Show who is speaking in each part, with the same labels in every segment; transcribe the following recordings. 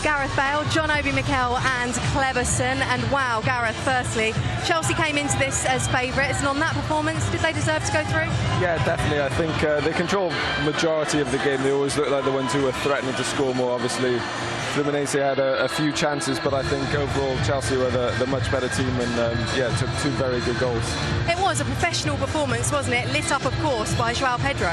Speaker 1: Gareth Bale, John Obi Mikel and Cleberson. And wow, Gareth, firstly, Chelsea came into this as favourites, and on that performance, did they deserve to go through?
Speaker 2: Yeah, definitely. I think they control majority of the game. They always look like the ones who were threatening to score more. Obviously, Fluminense had a few chances, but I think overall Chelsea were the much better team and yeah, took two very good goals.
Speaker 1: It was a professional performance, wasn't it? Lit up, of course, by Joao Pedro.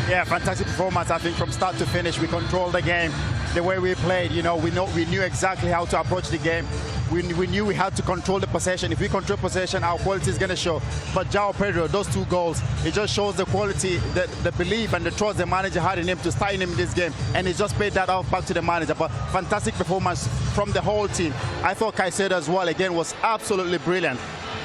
Speaker 3: Yeah, fantastic performance. I think from start to finish, we controlled the game. The way we played, we knew exactly how to approach the game. We knew we had to control the possession. If we control possession, our quality is going to show. But Joao Pedro, those two goals, it just shows the quality, the belief and the trust the manager had in him to start him in this game. And he just paid that off back to the manager. But fantastic performance from the whole team. I thought Caicedo as well, again, was absolutely brilliant.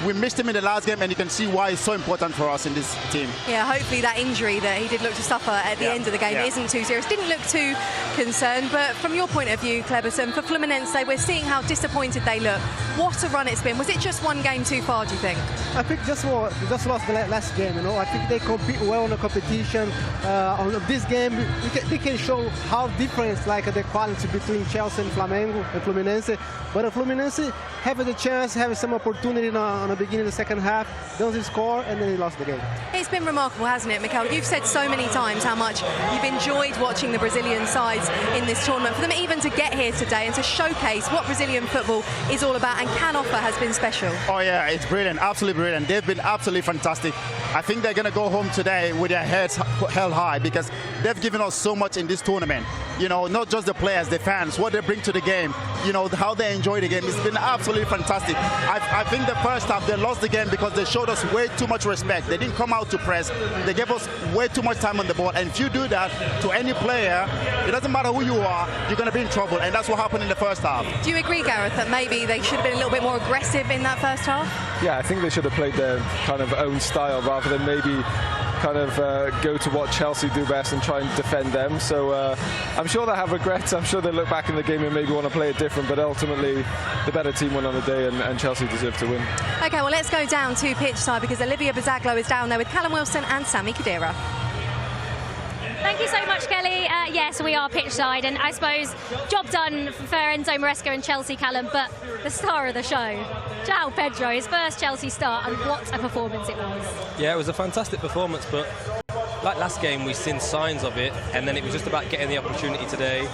Speaker 3: We missed him in the last game, and you can see why it's so important for us in this team.
Speaker 1: Yeah, hopefully that injury that he did look to suffer at the end of the game isn't too serious. Didn't look too concerned, but from your point of view, Cleberson, for Fluminense, we're seeing how disappointed they look. What a run it's been. Was it just one game too far, do you think?
Speaker 4: I think just lost the last game, I think they compete well in the competition. On this game, they can show how different like the quality between Chelsea and Flamengo and Fluminense. But Fluminense have the chance, have some opportunity on the beginning of the second half, doesn't score, and then he lost the game.
Speaker 1: It's been remarkable, hasn't it, Mikel? You've said so many times how much you've enjoyed watching the Brazilian sides in this tournament. For them even to get here today and to showcase what Brazilian football is all about and can offer has been special.
Speaker 3: Oh yeah, it's brilliant, absolutely brilliant. They've been absolutely fantastic. I think they're going to go home today with their heads held high because they've given us so much in this tournament. Not just the players, the fans, what they bring to the game, how they enjoy the game. It's been absolutely fantastic. I think the first half they lost the game because they showed us way too much respect. They didn't come out to press. They gave us way too much time on the ball. And if you do that to any player, it doesn't matter who you are, you're going to be in trouble. And that's what happened in the first half.
Speaker 1: Do you agree, Gareth, that maybe they should have been a little bit more aggressive in that first half?
Speaker 2: Yeah, I think they should have played their kind of own style rather than maybe kind of go to what Chelsea do best and try and defend them. So I'm sure they have regrets. I'm sure they look back in the game and maybe want to play it different, but ultimately the better team won on the day and Chelsea deserve to win.
Speaker 1: OK, well, let's go down to pitch side because Olivia Bazaglo is down there with Callum Wilson and Sami Khedira.
Speaker 5: Thank you so much, Kelly. Yes, we are pitch side, and I suppose job done for Enzo Maresca and Chelsea, Callum, but the star of the show, Joao Pedro, his first Chelsea start, and what a performance it was.
Speaker 6: Yeah, it was a fantastic performance, but like last game, we've seen signs of it, and then it was just about getting the opportunity today.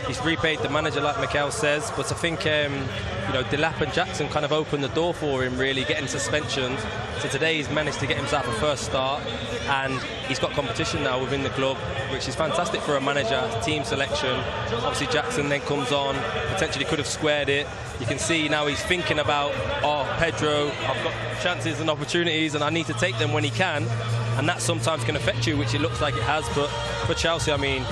Speaker 6: He's repaid the manager, like Mikel says, but I think Delap and Jackson kind of opened the door for him, really, getting suspensions. So today he's managed to get himself a first start, and he's got competition now within the club, which is fantastic for a manager, team selection. Obviously Jackson then comes on, potentially could have squared it. You can see now he's thinking about, Pedro, I've got chances and opportunities and I need to take them when he can. And that sometimes can affect you, which it looks like it has. But for Chelsea, I mean,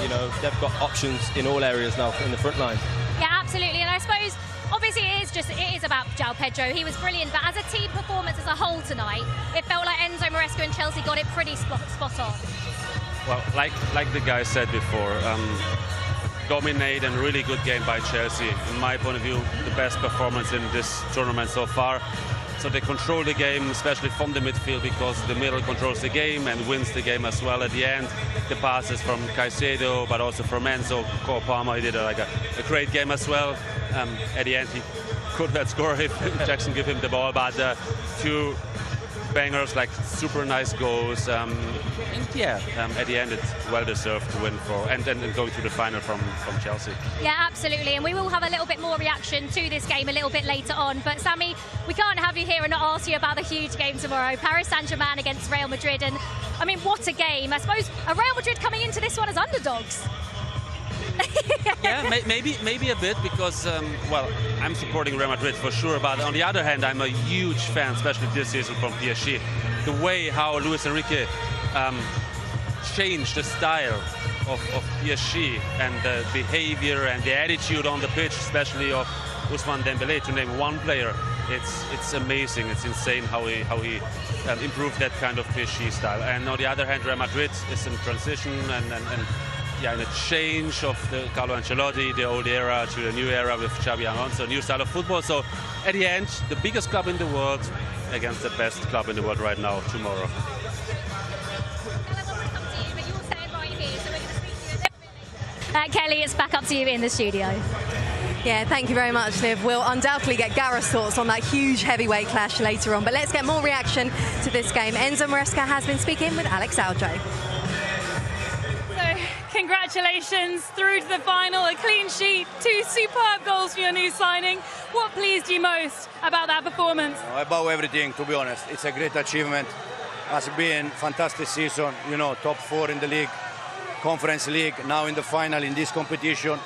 Speaker 6: they've got options in all areas now in the front line.
Speaker 5: Yeah, absolutely. And I suppose, obviously, it is about Joao Pedro. He was brilliant. But as a team performance as a whole tonight, it felt like Enzo Maresca and Chelsea got it pretty spot on.
Speaker 7: Well, like the guy said before, dominate and really good game by Chelsea. In my point of view, the best performance in this tournament so far. So they control the game, especially from the midfield, because the middle controls the game and wins the game as well at the end. The passes from Caicedo, but also from Enzo. Cole Palmer, he did a great game as well. At the end, he could have scored if Jackson gave him the ball, but two bangers, like super nice goals. At the end, it's well deserved to win and go to the final from Chelsea.
Speaker 5: Yeah, absolutely. And we will have a little bit more reaction to this game a little bit later on. But Sami, we can't have you here and not ask you about the huge game tomorrow, Paris Saint-Germain against Real Madrid. And I mean, what a game! I suppose a Real Madrid coming into this one as underdogs.
Speaker 7: Yeah, maybe a bit because, I'm supporting Real Madrid for sure, but on the other hand, I'm a huge fan, especially this season, from PSG. The way how Luis Enrique changed the style of PSG and the behavior and the attitude on the pitch, especially of Ousmane Dembélé, to name one player. It's amazing, it's insane how he improved that kind of PSG style. And on the other hand, Real Madrid is in transition and in a change of the Carlo Ancelotti, the old era to the new era with Xabi Alonso, new style of football. So at the end, the biggest club in the world against the best club in the world right now, tomorrow.
Speaker 5: Kelly, it's back up to you in the studio.
Speaker 1: Yeah, thank you very much, Liv. We'll undoubtedly get Gareth's thoughts on that huge heavyweight clash later on, but let's get more reaction to this game. Enzo Maresca has been speaking with Alex Aljo.
Speaker 8: So, congratulations, through to the final, a clean sheet, 2 superb goals for your new signing. What pleased you most about that performance?
Speaker 9: About everything, to be honest. It's a great achievement. Has been fantastic season, you know, top 4 in the league, Conference League, now in the final in this competition.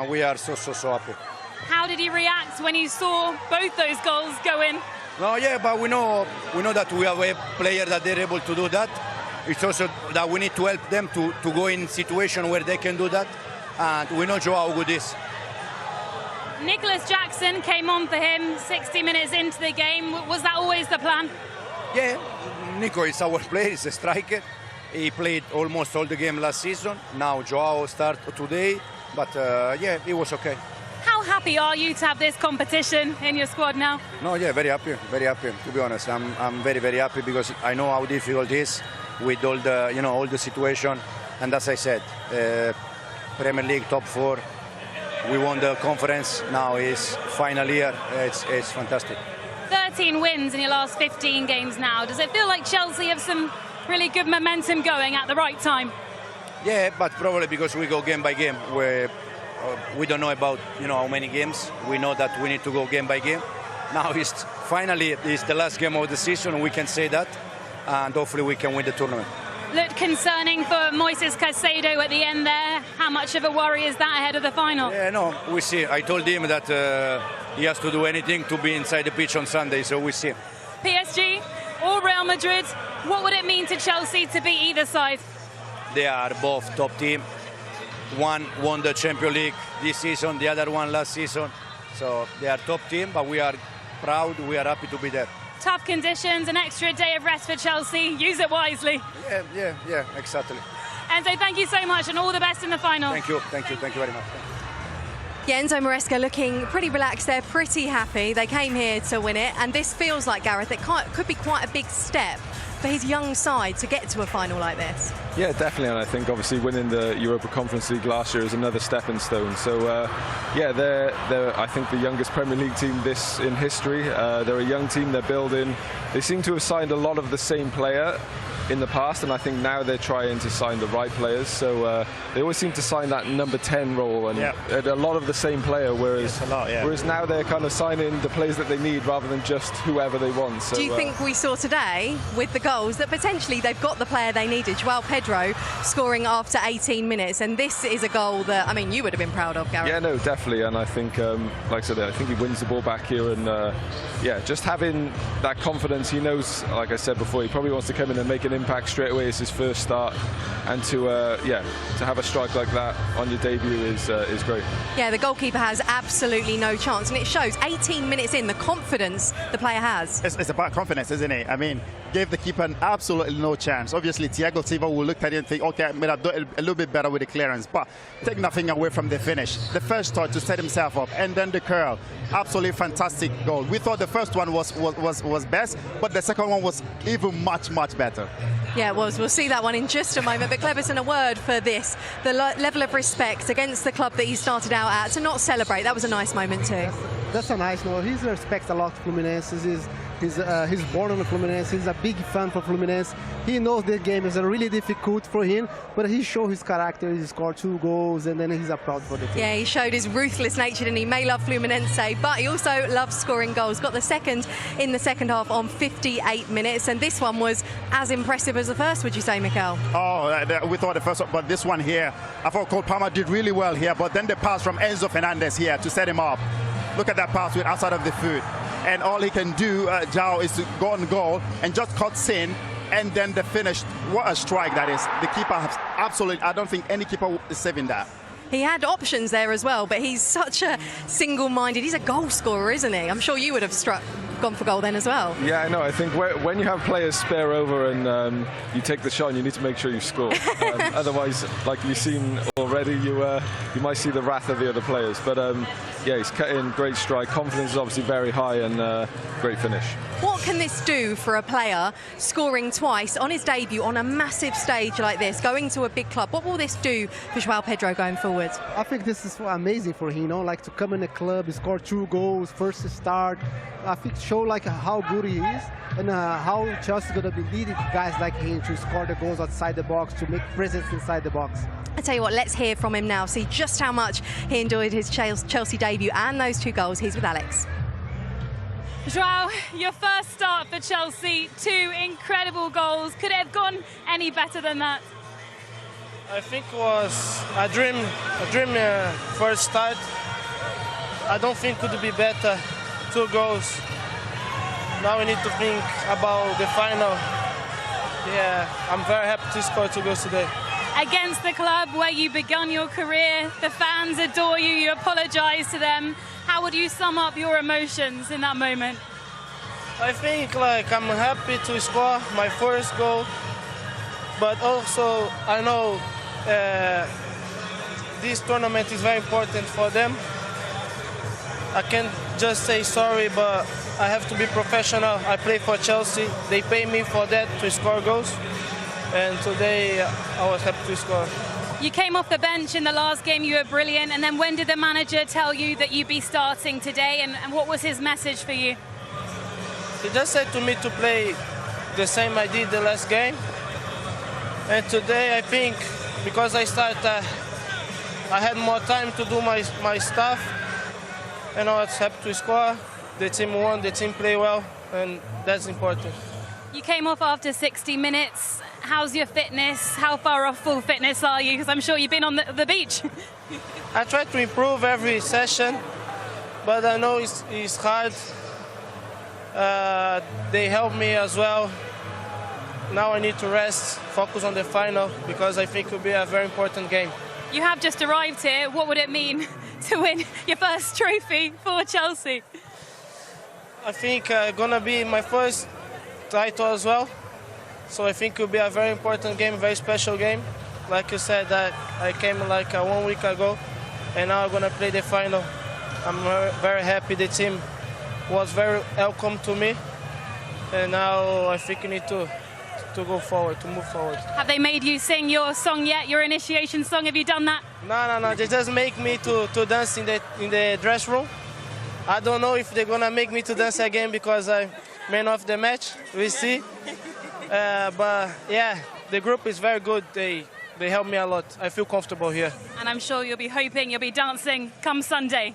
Speaker 9: We are so happy.
Speaker 8: How did you react when you saw both those goals go in?
Speaker 9: No, yeah, but we know that we have a player that they're able to do that. It's also that we need to help them to go in situation where they can do that. And we know Joao how good is.
Speaker 8: Nicholas Jackson came on for him 60 minutes into the game. Was that always the plan?
Speaker 9: Yeah, Nico is our player, he's a striker. He played almost all the game last season. Now Joao started today, but yeah, it was okay.
Speaker 8: How happy are you to have this competition in your squad now?
Speaker 9: No, yeah, very happy, to be honest. I'm very happy because I know how difficult it is with all the, you know, all the situation. And as I said, Premier League top 4, we won the conference, now is final year, it's fantastic.
Speaker 8: 13 wins in your last 15 games now. Does it feel like Chelsea have some really good momentum going at the right time?
Speaker 9: Yeah, but probably because we go game by game. We don't know about, you know, how many games. We know that we need to go game by game. Now finally it's the last game of the season. We can say that, and hopefully we can win the tournament.
Speaker 8: Looked concerning for Moises Caicedo at the end there. How much of a worry is that ahead of the final?
Speaker 9: Yeah, no, we see. I told him that he has to do anything to be inside the pitch on Sunday, so we see.
Speaker 8: PSG or Real Madrid, what would it mean to Chelsea to beat either side?
Speaker 9: They are both top team. One won the Champions League this season, the other one last season. So they are top team, but we are proud, we are happy to be there.
Speaker 8: Tough conditions, an extra day of rest for Chelsea. Use it wisely.
Speaker 9: Yeah, exactly.
Speaker 8: Enzo, thank you so much and all the best in the final.
Speaker 9: Thank you very much.
Speaker 1: Yeah, Enzo Maresca looking pretty relaxed there, pretty happy. They came here to win it, and this feels like, Gareth, it could be quite a big step for his young side to get to a final like this.
Speaker 2: Yeah, definitely, and I think obviously winning the Europa Conference League last year is another stepping stone. So yeah, they're I think the youngest Premier League team in history. They're a young team, they're building. They seem to have signed a lot of the same player in the past, and I think now they're trying to sign the right players. So they always seem to sign that number 10 role, and a lot of the same player, whereas now they're kind of signing the players that they need rather than just whoever they want. So,
Speaker 1: do you think we saw today with the goals that potentially they've got the player they needed? Joao Pedro scoring after 18 minutes, and this is a goal that, I mean, you would have been proud of, Gareth.
Speaker 2: Yeah, no, definitely, and I think, like I said, I think he wins the ball back here, and yeah, just having that confidence. He knows, like I said before, he probably wants to come in and make an impact straight away. It's his first start, and to have a strike like that on your debut is great. Yeah,
Speaker 1: the goalkeeper has absolutely no chance, and it shows 18 minutes in the confidence the player has.
Speaker 3: It's about confidence, isn't it? I mean, gave the keeper absolutely no chance. Obviously, Thiago Silva will look at it and think, okay, I mean, I've done a little bit better with the clearance, but take nothing away from the finish. The first touch to set himself up, and then the curl. Absolutely fantastic goal. We thought the first one was best, but the second one was even much better.
Speaker 1: Yeah, it was. We'll see that one in just a moment. But Cleberson, a word for this, the level of respect against the club that he started out at, to not celebrate. That was a nice moment too.
Speaker 4: That's a nice note. He respects a lot Fluminense. He's born on the Fluminense. He's a big fan for Fluminense. He knows the game is really difficult for him, but he showed his character. He scored 2 goals, and then he's proud for the team.
Speaker 1: Yeah, he showed his ruthless nature, and he may love Fluminense, but he also loves scoring goals. Got the second in the second half on 58 minutes, and this one was as impressive as the first, would you say, Mikel?
Speaker 3: Oh, we thought the first one, but this one here, I thought Cole Palmer did really well here, but then the pass from Enzo Fernandez here to set him up. Look at that pass with outside of the foot. And all he can do, Joao, is to go on goal and just cuts in, and then the finish. What a strike that is. The keeper has absolutely, I don't think any keeper is saving that.
Speaker 1: He had options there as well, but he's such a single-minded, he's a goal scorer, isn't he? I'm sure you would have struck gone for goal then as well.
Speaker 2: Yeah, I know. I think when you have players spare over and you take the shot, and you need to make sure you score. Otherwise, like you've seen already, you might see the wrath of the other players. But yeah, he's cut in, great strike. Confidence is obviously very high, and great finish.
Speaker 1: What can this do for a player scoring twice on his debut on a massive stage like this, going to a big club? What will this do for Joao Pedro going forward?
Speaker 4: I think this is amazing for him, like to come in the club, score 2 goals, first start. I think show like how good he is and how Chelsea going to be leading guys like him to score the goals outside the box, to make presence inside the box.
Speaker 1: I tell you what, let's hear from him now, see just how much he enjoyed his Chelsea debut and those 2 goals. He's with Alex.
Speaker 8: Joao, your first start for Chelsea, 2 incredible goals. Could it have gone any better than that?
Speaker 10: I think it was a dream first start. I don't think it could be better. 2 goals. Now we need to think about the final. Yeah, I'm very happy to score 2 goals today.
Speaker 8: Against the club where you begun your career, the fans adore you, you apologise to them. How would you sum up your emotions in that moment?
Speaker 10: I think like I'm happy to score my first goal, but also I know this tournament is very important for them. I can't just say sorry, but I have to be professional. I play for Chelsea. They pay me for that, to score goals. And today I was happy to score.
Speaker 8: You came off the bench in the last game, you were brilliant, and then when did the manager tell you that you'd be starting today, and what was his message for you?
Speaker 10: He just said to me to play the same I did the last game. And today I think, because I started, I had more time to do my stuff, and I was happy to score. The team won, the team played well, and that's important.
Speaker 8: You came off after 60 minutes. How's your fitness? How far off full fitness are you? Because I'm sure you've been on the beach.
Speaker 10: I try to improve every session, but I know it's hard. They help me as well. Now I need to rest, focus on the final, because I think it will be a very important game.
Speaker 8: You have just arrived here. What would it mean to win your first trophy for Chelsea?
Speaker 10: I think it's going to be my first title as well. So I think it will be a very important game, very special game. Like you said, I came like 1 week ago, and now I'm going to play the final. I'm very happy. The team was very welcome to me, and now I think we need to go forward, to move forward.
Speaker 8: Have they made you sing your song yet, your initiation song? Have you done that?
Speaker 10: No. They just make me to dance in the dress room. I don't know if they're going to make me to dance again because I'm man of the match. We'll see. But yeah, the group is very good. They help me a lot. I feel comfortable here.
Speaker 8: And I'm sure you'll be hoping you'll be dancing come Sunday.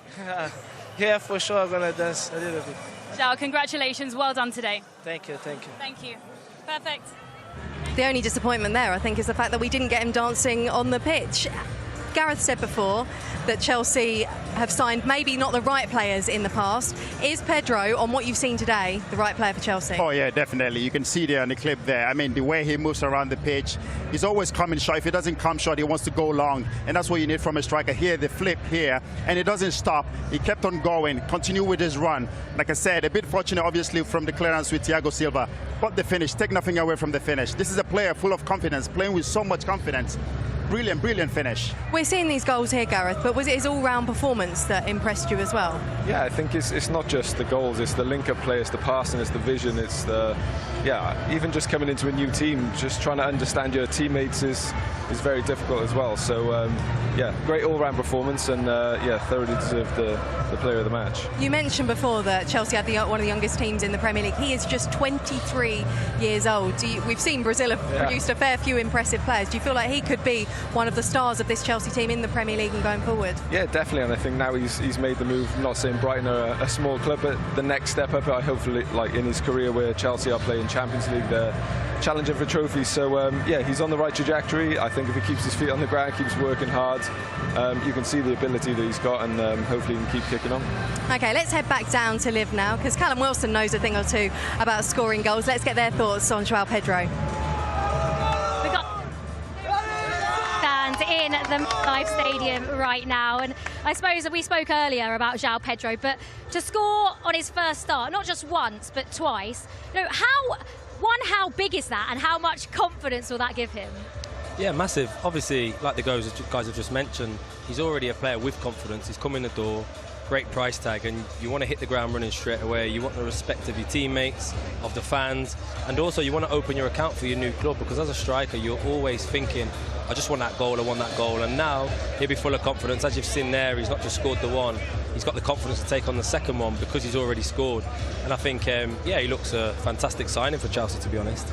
Speaker 10: Yeah, for sure I'm going to dance a little bit.
Speaker 8: Joao, congratulations. Well done today.
Speaker 10: Thank you.
Speaker 8: Thank you. Perfect.
Speaker 1: The only disappointment there, I think, is the fact that we didn't get him dancing on the pitch. Gareth said before that Chelsea have signed maybe not the right players in the past. Is Pedro, on what you've seen today, the right player for Chelsea?
Speaker 3: Oh yeah, definitely. You can see there in the clip there. I mean, the way he moves around the pitch, he's always coming short. If he doesn't come short, he wants to go long, and that's what you need from a striker. Here, the flip here, and it doesn't stop. He kept on going, continue with his run. Like I said, a bit fortunate, obviously, from the clearance with Thiago Silva, but the finish, take nothing away from the finish. This is a player full of confidence, playing with so much confidence. Brilliant finish.
Speaker 1: We're seeing these goals here, Gareth, but was it his all-round performance that impressed you as well?
Speaker 2: Yeah, I think it's not just the goals, it's the link-up play, it's the passing, it's the vision, it's the... Yeah, even just coming into a new team, just trying to understand your teammates is very difficult as well. So, yeah, great all-round performance, and, yeah, thoroughly deserved the player of the match.
Speaker 1: You mentioned before that Chelsea had one of the youngest teams in the Premier League. He is just 23 years old. We've seen Brazil have produced a fair few impressive players. Do you feel like he could be one of the stars of this Chelsea team in the Premier League and going forward?
Speaker 2: Yeah, definitely, and I think now he's made the move. I'm not saying Brighton are a small club, but the next step up, I hopefully, like in his career where Chelsea are playing Champions League, they're challenging for trophies. So yeah, he's on the right trajectory. I think if he keeps his feet on the ground, keeps working hard, you can see the ability that he's got, and hopefully he can keep kicking on.
Speaker 1: Okay, let's head back down to Liv now, because Callum Wilson knows a thing or two about scoring goals. Let's get their thoughts on Joao Pedro.
Speaker 5: In the Live Stadium right now, and I suppose we spoke earlier about Joao Pedro, but to score on his first start, not just once but twice, you know, how big is that, and how much confidence will that give him?
Speaker 6: Yeah, massive. Obviously, like the guys have just mentioned, he's already a player with confidence. He's come in the door, great price tag, and you want to hit the ground running straight away. You want the respect of your teammates, of the fans, and also you want to open your account for your new club, because as a striker, you're always thinking, I just want that goal, I want that goal. And now he'll be full of confidence. As you've seen there, he's not just scored the one, he's got the confidence to take on the second one because he's already scored. And I think, yeah, he looks a fantastic signing for Chelsea, to be honest.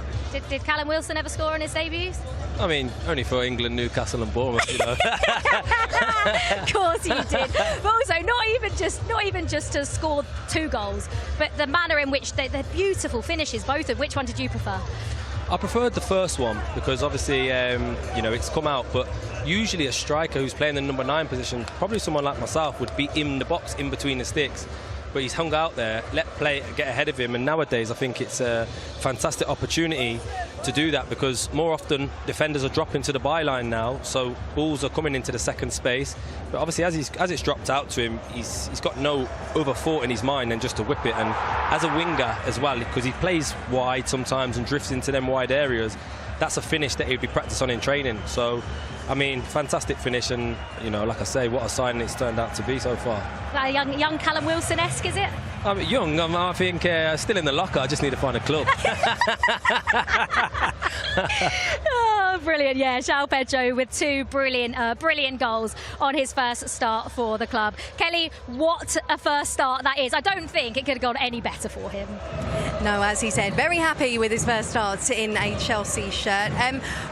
Speaker 5: Did Callum Wilson ever score on his debuts?
Speaker 6: I mean, only for England, Newcastle and Bournemouth, you know.
Speaker 5: Of course you did. But also, not even just to score 2 goals, but the manner in which they're beautiful finishes, both of which one did you prefer?
Speaker 6: I preferred the first one because obviously, you know, it's come out, but usually a striker who's playing the number 9 position, probably someone like myself, would be in the box, in between the sticks. But he's hung out there, let play get ahead of him, and nowadays I think it's a fantastic opportunity to do that, because more often defenders are dropping to the byline now, so balls are coming into the second space. But obviously as it's dropped out to him, he's got no other thought in his mind than just to whip it. And as a winger as well, because he plays wide sometimes and drifts into them wide areas, that's a finish that he'd be practiced on in training. So, I mean, fantastic finish, and, you know, like I say, what a signing it's turned out to be so far.
Speaker 5: That young Callum Wilson-esque, is it?
Speaker 6: I'm young, I think still in the locker, I just need to find a club.
Speaker 5: Oh, brilliant, yeah. Joao Pedro with 2 brilliant goals on his first start for the club. Kelly, what a first start that is. I don't think it could have gone any better for him.
Speaker 1: No, as he said, very happy with his first start in a Chelsea shirt.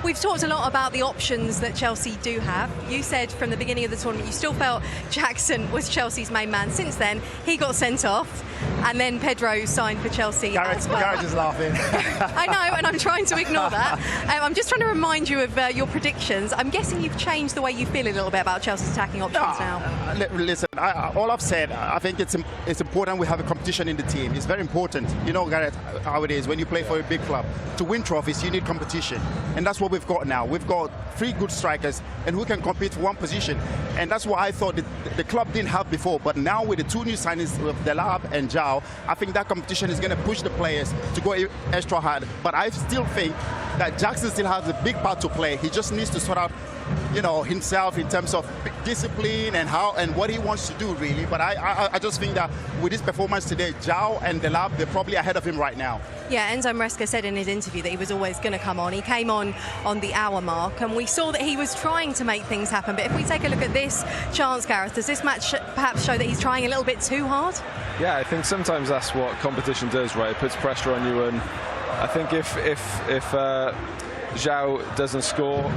Speaker 1: We've talked a lot about the options that Chelsea do have. You said from the beginning of the tournament you still felt Jackson was Chelsea's main man. Since then, he got sent off, and then Pedro signed for Chelsea as well.
Speaker 3: Gareth is laughing.
Speaker 1: I know, and I'm trying to ignore that. I'm just trying to remind you of your predictions. I'm guessing you've changed the way you feel a little bit about Chelsea's attacking options now.
Speaker 3: Listen, all I've said, I think it's important we have a competition in the team. It's very important. You know, Gareth, how it is when you play for a big club. To win trophies, you need competition. And that's what we've got now. We've got 3 good strikers and who can compete for one position. And that's what I thought the club didn't have before. But now with the 2 new signings of Delap and Joao, I think that competition is going to push the players to go extra hard. But I still think that Jackson still has a big part to play. He just needs to sort out, you know, himself in terms of discipline and how and what he wants to do, really. But I just think that with his performance today, Joao and Delap, they're probably ahead of him right now.
Speaker 1: Yeah, Enzo Maresca said in his interview that he was always going to come on. He came on the hour mark, and we saw that he was trying to make things happen. But if we take a look at this chance, Gareth, does this match perhaps show that he's trying a little bit too hard?
Speaker 2: Yeah, I think sometimes that's what competition does, right? It puts pressure on you, and I think if Joao doesn't score,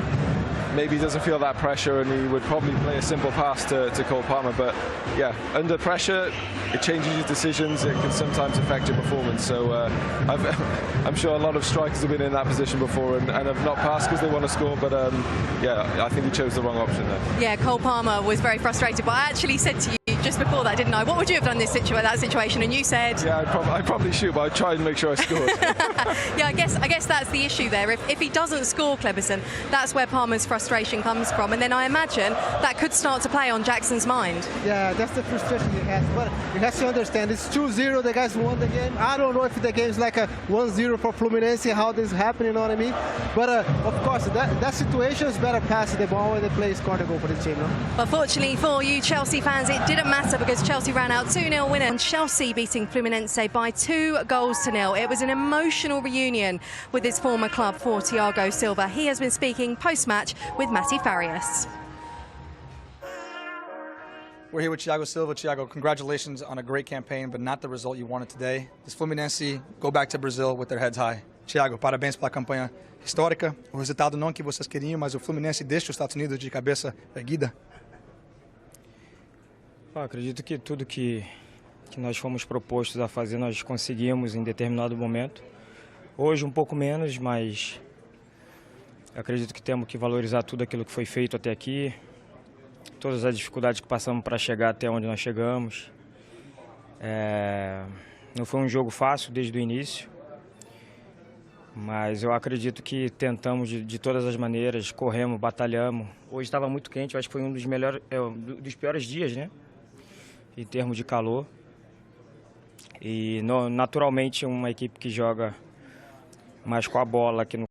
Speaker 2: maybe he doesn't feel that pressure, and he would probably play a simple pass to Cole Palmer. But yeah, under pressure, it changes your decisions. It can sometimes affect your performance. So I'm sure a lot of strikers have been in that position before and have not passed because they want to score. But yeah, I think he chose the wrong option there.
Speaker 1: Yeah, Cole Palmer was very frustrated. But I actually said to you just before that, didn't I? What would you have done that situation? And you said,
Speaker 2: yeah, I'd probably shoot, but I'd try and make sure I scored.
Speaker 1: Yeah, I guess that's the issue there. If he doesn't score, Kleberson, that's where Palmer's frustration comes from. And then I imagine that could start to play on Jackson's mind.
Speaker 4: Yeah, that's the frustration he has. But you have to understand, it's 2-0. The guys won the game. I don't know if the game is like a 1-0 for Fluminense, how this happened, you know what I mean? But of course, that situation is better passing the ball when the play scored a goal for the team, no?
Speaker 1: But fortunately for you Chelsea fans, it didn't matter because Chelsea ran out 2-0 winner, and Chelsea beating Fluminense by 2-0. It was an emotional reunion with his former club for Thiago Silva. He has been speaking post-match with Matty Farias.
Speaker 11: We're here with Thiago Silva. Thiago, congratulations on a great campaign, but not the result you wanted today. Does Fluminense go back to Brazil with their heads high? Thiago, parabéns pela campanha histórica. O resultado não que vocês queriam, mas o Fluminense deixa os Estados Unidos de cabeça erguida.
Speaker 12: Acredito que tudo que nós fomos propostos a fazer, nós conseguimos em determinado momento. Hoje um pouco menos, mas acredito que temos que valorizar tudo aquilo que foi feito até aqui. Todas as dificuldades que passamos para chegar até onde nós chegamos. Não foi um jogo fácil desde o início. Mas eu acredito que tentamos de todas as maneiras, corremos, batalhamos. Hoje estava muito quente, eu acho que foi um dos melhores, dos piores dias, né? Em termos de calor. E naturalmente uma equipe que joga mais com a bola, que no